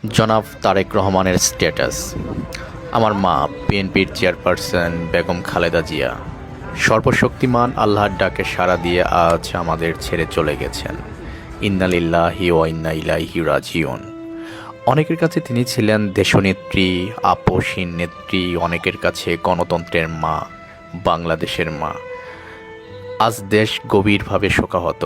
জনাব তারেক রহমানের স্ট্যাটাস। আমার মা বিএনপির চেয়ারপারসন বেগম খালেদা জিয়া সর্বশক্তিমান আল্লাহর ডাকে সাড়া দিয়ে আজ আমাদের ছেড়ে চলে গেছেন। ইন্না লিল্লাহি ওয়া ইন্না ইলাইহি রাজিউন। অনেকের কাছে তিনি ছিলেন দেশনেত্রী, আপসহীন নেত্রী, অনেকের কাছে গণতন্ত্রের মা, বাংলাদেশের মা। আজ দেশ গভীরভাবে শোকাহত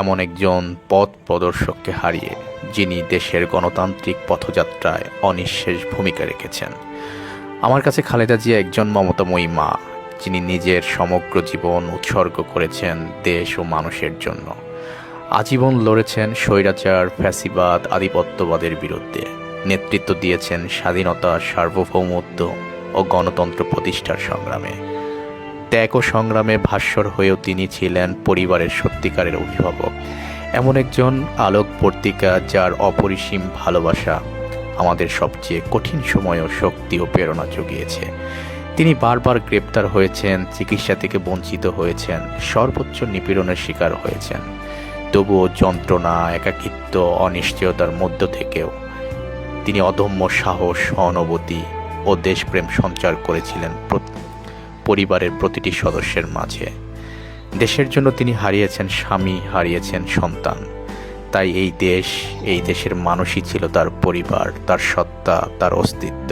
এমন একজন পথ প্রদর্শককে হারিয়ে, যিনি দেশের গণতান্ত্রিক পথযাত্রায় অনিঃশেষ ভূমিকা রেখেছেন। আমার কাছে খালেদা জিয়া একজন মমতাময়ী মা, যিনি নিজের সমগ্র জীবন উৎসর্গ করেছেন দেশ ও মানুষের জন্য। আজীবন লড়েছেন স্বৈরাচার, ফ্যাসিবাদ, আধিপত্যবাদের বিরুদ্ধে। নেতৃত্ব দিয়েছেন স্বাধীনতা, সার্বভৌমত্ব ও গণতন্ত্র প্রতিষ্ঠার সংগ্রামে। ত্যাগ ও সংগ্রামে ভাস্বর হয়েও তিনি ছিলেন পরিবারের সত্যিকারের অভিভাবক, এমন একজন আলোকবর্তিকা যার অপরিসীম ভালোবাসা আমাদের সবচেয়ে কঠিন সময়েও শক্তি ও প্রেরণা জুগিয়েছে। তিনি বারবার গ্রেপ্তার হয়েছেন, চিকিৎসা থেকে বঞ্চিত হয়েছেন, সর্বোচ্চ নিপীড়নের শিকার হয়েছেন। তবুও যন্ত্রণা, একাকিত্ব, অনিশ্চয়তার মধ্য থেকেও তিনি অদম্য সাহস, সহানুভূতি ও দেশপ্রেম সঞ্চার করেছিলেন পরিবারের প্রতিটি সদস্যের মাঝে। দেশের জন্য তিনি হারিয়েছেন স্বামী, হারিয়েছেন সন্তান। তাই এই দেশের মানুষই ছিল তার পরিবার, তার সত্তা, তার অস্তিত্ব।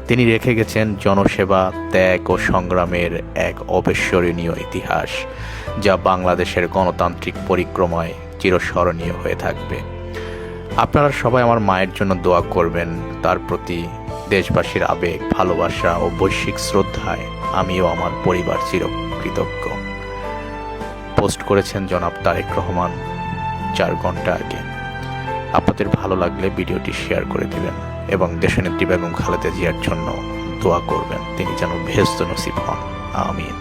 তিনি রেখে গেছেন জনসেবা, ত্যাগ ও সংগ্রামের এক অবিস্মরণীয় ইতিহাস, যা বাংলাদেশের গণতান্ত্রিক পরিক্রমায় চিরস্মরণীয় হয়ে থাকবে। আপনারা সবাই আমার মায়ের জন্য দোয়া করবেন। তার প্রতি দেশবাসীর আবেগ, ভালোবাসা ও বৈশ্বিক শ্রদ্ধায় আমিও আমার পরিবার চিরকৃতজ্ঞ। পোস্ট করেছেন জনাব তারেক রহমান 4 ঘন্টা আগে। আপনাদের ভালো লাগলে ভিডিওটি শেয়ার করে দিবেন এবং দেশনেত্রী বেগম খালেদা জিয়ার জন্য দোয়া করবেন, তিনি যেন বেহেশত নসিব হন। আমিন।